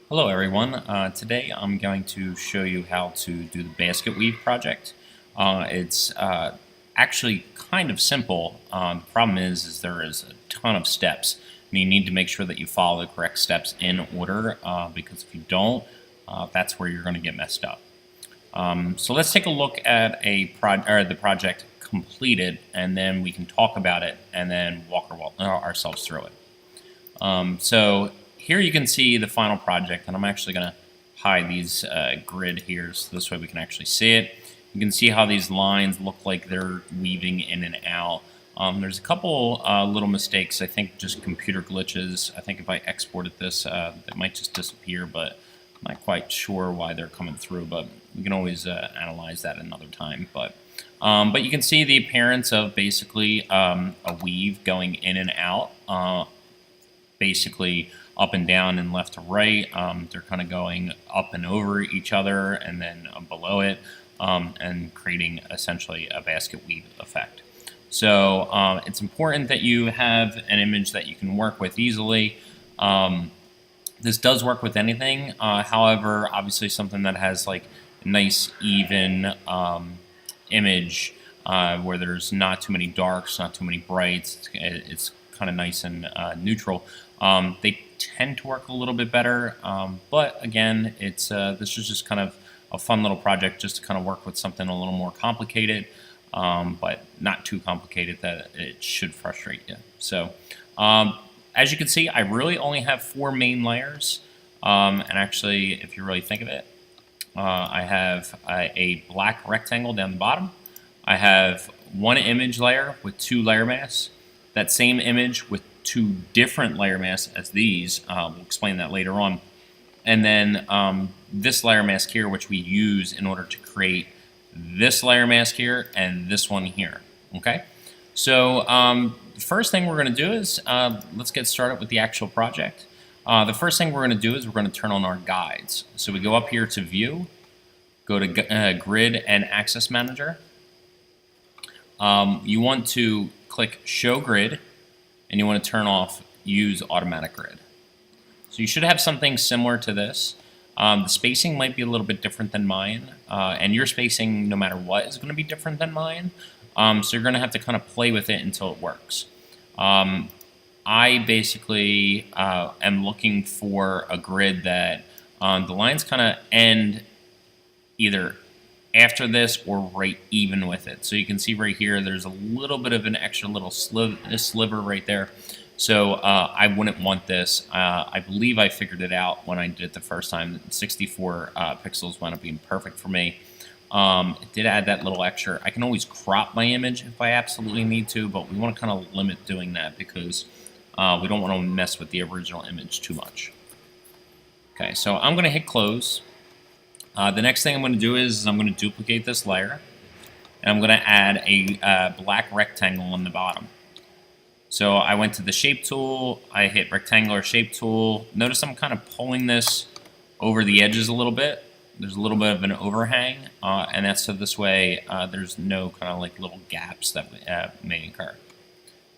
Hello everyone. Today I'm going to show you how to do the basket weave project. It's actually kind of simple. The problem is there is a ton of steps, and you need to make sure that you follow the correct steps in order, because if you don't, that's where you're going to get messed up. So let's take a look at the project completed, and then we can talk about it and then walk ourselves through it. So here you can see the final project, and I'm actually going to hide these grid here so this way we can actually see it. You can see how these lines look like they're weaving in and out. There's a couple little mistakes, I think just computer glitches. I think if I exported this, it might just disappear, but I'm not quite sure why they're coming through, but we can always analyze that another time. But you can see the appearance of basically a weave going in and out. Basically up and down and left to right. They're kind of going up and over each other and then below it, and creating essentially a basket weave effect. So it's important that you have an image that you can work with easily. This does work with anything. However, obviously something that has like a nice even image where there's not too many darks, not too many brights. It's kind of nice and neutral. They tend to work a little bit better, but again, this is just kind of a fun little project just to kind of work with something a little more complicated, but not too complicated that it should frustrate you. So as you can see, I really only have 4 main layers, and actually, if you really think of it, I have a black rectangle down the bottom. I have 1 image layer with 2 layer masks. That same image with 2 different layer masks as these. We'll explain that later on. And then this layer mask here, which we use in order to create this layer mask here and this one here. Okay? So the first thing we're going to do is let's get started with the actual project. The first thing we're going to do is we're going to turn on our guides. So we go up here to View, go to Grid and Access Manager. You want to click Show Grid, and you want to turn off Use Automatic Grid. So you should have something similar to this. The spacing might be a little bit different than mine, and your spacing, no matter what, is going to be different than mine. So you're going to have to kind of play with it until it works. I basically am looking for a grid that the lines kind of end either after this or right even with it. So you can see right here there's a little bit of an extra little sliver right there. So I wouldn't want this. I believe I figured it out when I did it the first time. 64 pixels wound up being perfect for me. It did add that little extra. I can always crop my image if I absolutely need to, but we want to kind of limit doing that because we don't want to mess with the original image too much. Okay, so I'm going to hit close. The next thing I'm going to do is I'm going to duplicate this layer, and I'm going to add a black rectangle on the bottom. So I went to the shape tool, I hit rectangular shape tool. Notice I'm kind of pulling this over the edges a little bit. There's a little bit of an overhang, and that's so this way there's no kind of like little gaps that may occur.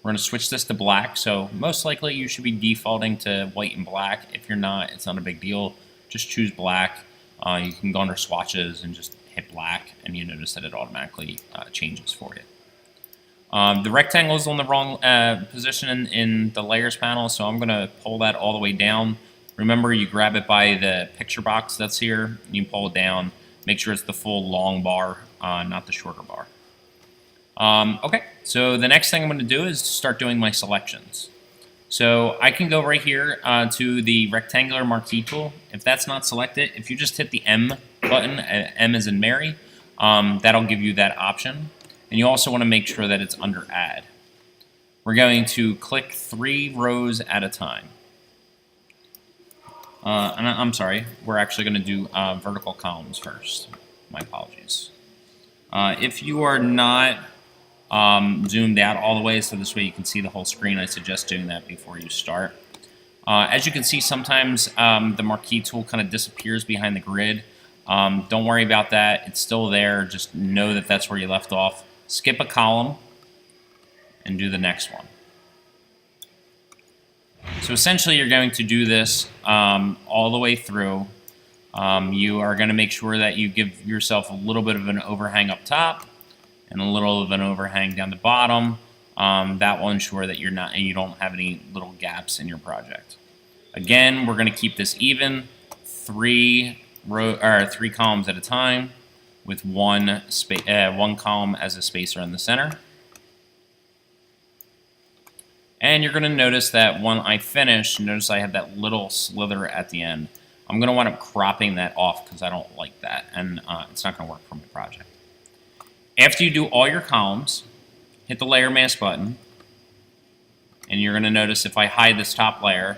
We're going to switch this to black, so most likely you should be defaulting to white and black. If you're not, it's not a big deal. Just choose black. You can go under swatches and just hit black, and you notice that it automatically changes for you. The rectangle is on the wrong position in the layers panel, so I'm going to pull that all the way down. Remember, you grab it by the picture box that's here, and you pull it down. Make sure it's the full long bar, not the shorter bar. Okay, so the next thing I'm going to do is start doing my selections. So I can go right here to the rectangular marquee tool. If that's not selected, if you just hit the M button, M as in Mary, that'll give you that option. And you also want to make sure that it's under Add. We're going to click 3 rows at a time. And I'm sorry, we're actually going to do vertical columns first. My apologies. If you are not zoomed out all the way so this way you can see the whole screen, I suggest doing that before you start. As you can see, sometimes the marquee tool kind of disappears behind the grid. Don't worry about that. It's still there. Just know that that's where you left off. Skip a column and do the next one. So essentially, you're going to do this all the way through. You are going to make sure that you give yourself a little bit of an overhang up top and a little of an overhang down the bottom. That will ensure that you don't have any little gaps in your project. Again, we're going to keep this even, three columns at a time, with one column as a spacer in the center. And you're going to notice that when I finish, notice I have that little slither at the end. I'm going to wind up cropping that off because I don't like that, and it's not going to work for my project. After you do all your columns, hit the layer mask button, and you're going to notice if I hide this top layer,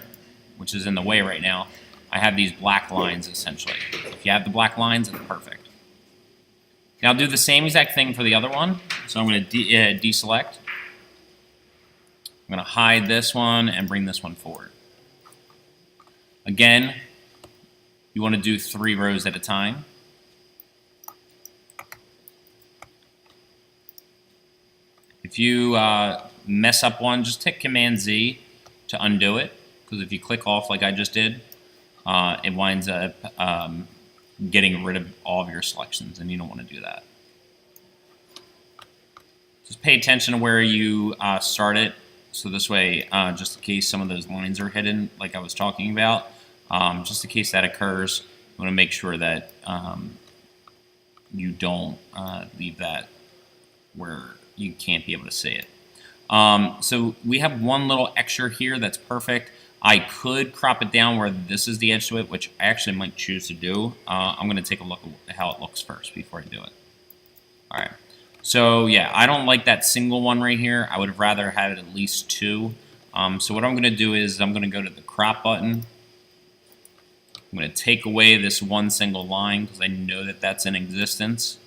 which is in the way right now, I have these black lines essentially. If you have the black lines, it's perfect. Now I'll do the same exact thing for the other one. So I'm going to deselect. I'm going to hide this one and bring this one forward. Again, you want to do 3 rows at a time. If you mess up one, just hit Command-Z to undo it, because if you click off like I just did, it winds up getting rid of all of your selections, and you don't want to do that. Just pay attention to where you start it, so this way, just in case some of those lines are hidden, like I was talking about, just in case that occurs, you want to make sure that you don't leave that where you can't be able to see it. So we have one little extra here that's perfect. I could crop it down where this is the edge to it, which I actually might choose to do. I'm going to take a look at how it looks first before I do it. All right. So yeah, I don't like that single one right here. I would have rather had it at least 2. So what I'm going to do is I'm going to go to the crop button. I'm going to take away this one single line because I know that that's in existence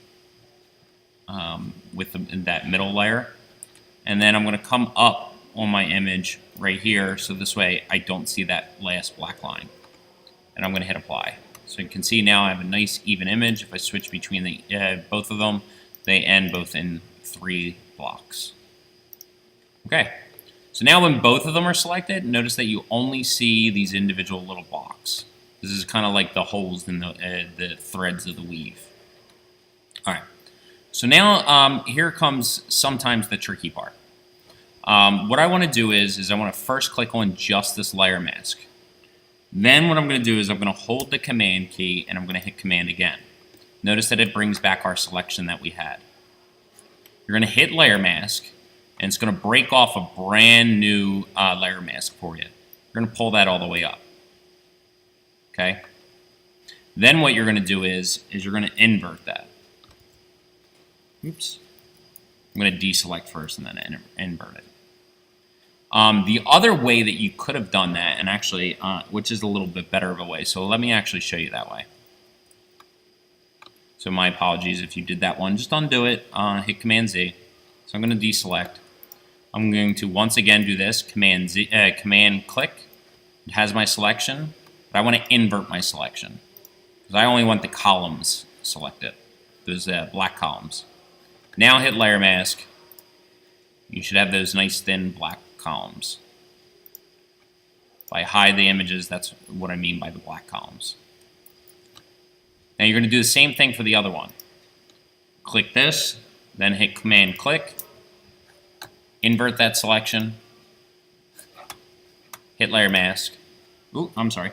in that middle layer. And then I'm going to come up on my image right here, so this way I don't see that last black line. And I'm going to hit apply. So you can see now I have a nice even image. If I switch between the both of them, they end both in 3 blocks. Okay, so now when both of them are selected, notice that you only see these individual little blocks. This is kind of like the holes in the threads of the weave. All right, so now here comes sometimes the tricky part. What I want to do is I want to first click on just this layer mask. Then what I'm going to do is I'm going to hold the Command key and I'm going to hit Command again. Notice that it brings back our selection that we had. You're going to hit layer mask and it's going to break off a brand new layer mask for you. You're going to pull that all the way up. Okay? Then what you're going to do is you're going to invert that. Oops. I'm going to deselect first and then invert it. The other way that you could have done that, and actually, which is a little bit better of a way, so let me actually show you that way. So my apologies if you did that one. Just undo it, hit Command-Z. So I'm going to deselect. I'm going to once again do this, Command-click. It has my selection, but I want to invert my selection. Because I only want the columns selected, those black columns. Now hit layer mask. You should have those nice thin black columns. If I hide the images, that's what I mean by the black columns. Now you're going to do the same thing for the other one. Click this, then hit Command click, invert that selection, hit layer mask. Ooh, I'm sorry.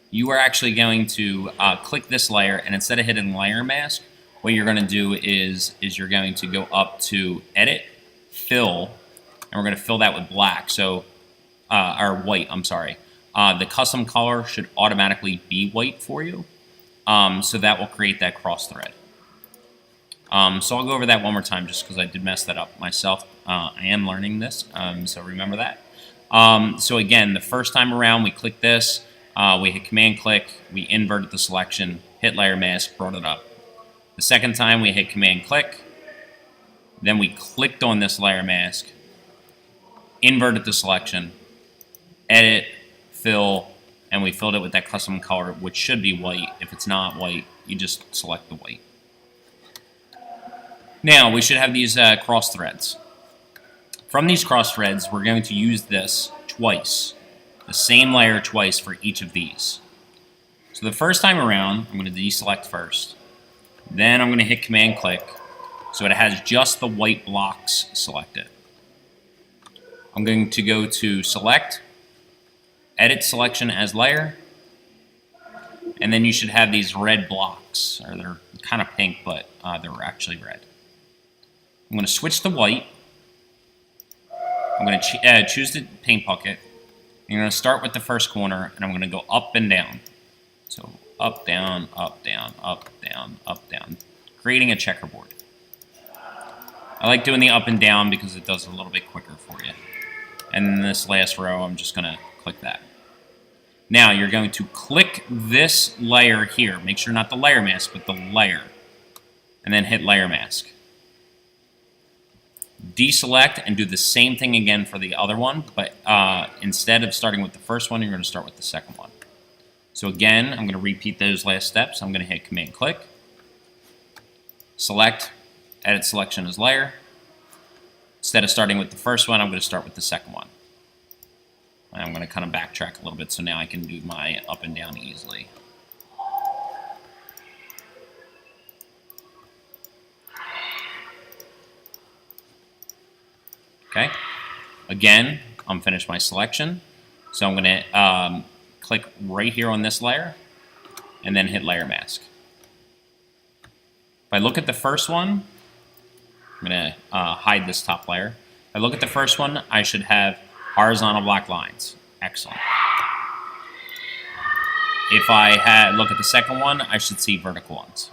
You are actually going to click this layer, and instead of hitting layer mask, what you're going to do is you're going to go up to Edit, Fill, and we're going to fill that with black. So, or white, I'm sorry. The custom color should automatically be white for you. So that will create that cross thread. So I'll go over that one more time just because I did mess that up myself. I am learning this, so remember that. So again, the first time around we click this, we hit Command click, we inverted the selection, hit layer mask, brought it up. The second time we hit Command click, then we clicked on this layer mask, inverted the selection, edit, fill, and we filled it with that custom color, which should be white. If it's not white, you just select the white. Now we should have these cross threads. From these cross threads, we're going to use this twice, the same layer twice for each of these. So the first time around, I'm going to deselect first. Then I'm going to hit Command click so it has just the white blocks selected. I'm going to go to Select, Edit Selection as Layer, and then you should have these red blocks, or they're kind of pink, but they're actually red. I'm going to switch to white. I'm going to choose the paint bucket. I'm going to start with the first corner, and I'm going to go up and down. So up, down, up, down, up, down, up, down, creating a checkerboard. I like doing the up and down because it does it a little bit quicker for you. And in this last row, I'm just going to click that. Now you're going to click this layer here. Make sure not the layer mask, but the layer. And then hit Layer Mask. Deselect and do the same thing again for the other one, but instead of starting with the first one, you're going to start with the second one. So again, I'm going to repeat those last steps. I'm going to hit Command click, select, edit selection as layer. Instead of starting with the first one, I'm going to start with the second one. And I'm going to kind of backtrack a little bit so now I can do my up and down easily. Okay. Again, I'm finished my selection. So I'm going to click right here on this layer and then hit Layer Mask. If I look at the first one, I'm going to hide this top layer. If I look at the first one, I should have horizontal black lines. Excellent. If I look at the second one, I should see vertical ones.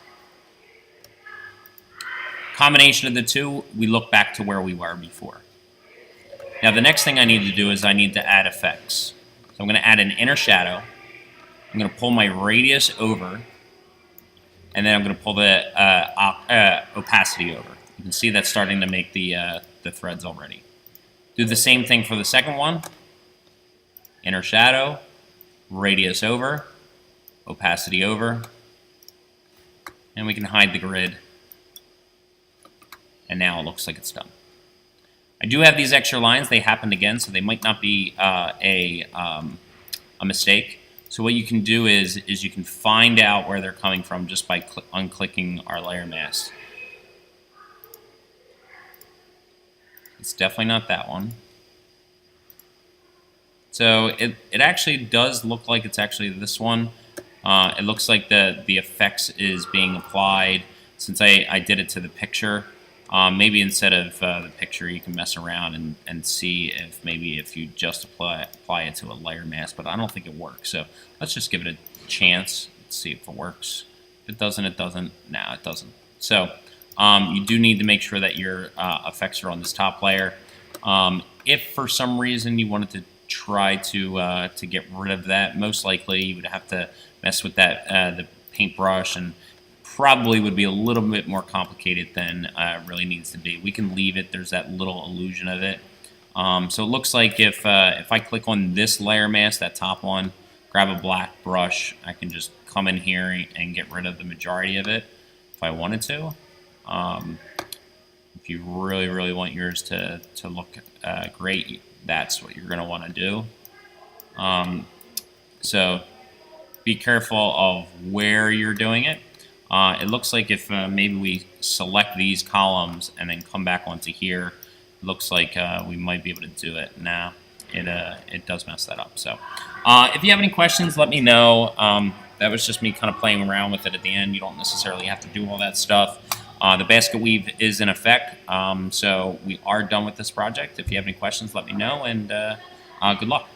Combination of the two, we look back to where we were before. Now the next thing I need to do is I need to add effects. So I'm going to add an inner shadow. I'm going to pull my radius over, and then I'm going to pull the opacity over. You can see that's starting to make the threads already. Do the same thing for the second one. Inner shadow, radius over, opacity over, and we can hide the grid. And now it looks like it's done. I do have these extra lines. They happened again, so they might not be a mistake. So what you can do is you can find out where they're coming from just by unclicking our layer mask. It's definitely not that one. So it actually does look like it's actually this one. It looks like the effects is being applied since I did it to the picture. Maybe instead of the picture, you can mess around and see if maybe if you just apply it to a layer mask, but I don't think it works. So let's just give it a chance. Let's see if it works. If it doesn't, it doesn't. No, it doesn't. So you do need to make sure that your effects are on this top layer. If for some reason you wanted to try to get rid of that, most likely you would have to mess with that the paintbrush, and probably would be a little bit more complicated than it really needs to be. We can leave it. There's that little illusion of it. So it looks like if I click on this layer mask, that top one, grab a black brush, I can just come in here and get rid of the majority of it if I wanted to. If you really, really want yours to look great, that's what you're going to want to do. So be careful of where you're doing it. It looks like if maybe we select these columns and then come back onto here, it looks like we might be able to do it. Now it does mess that up. So if you have any questions, let me know. That was just me kind of playing around with it at the end. You don't necessarily have to do all that stuff. The basket weave is in effect, so we are done with this project. If you have any questions, let me know, and good luck.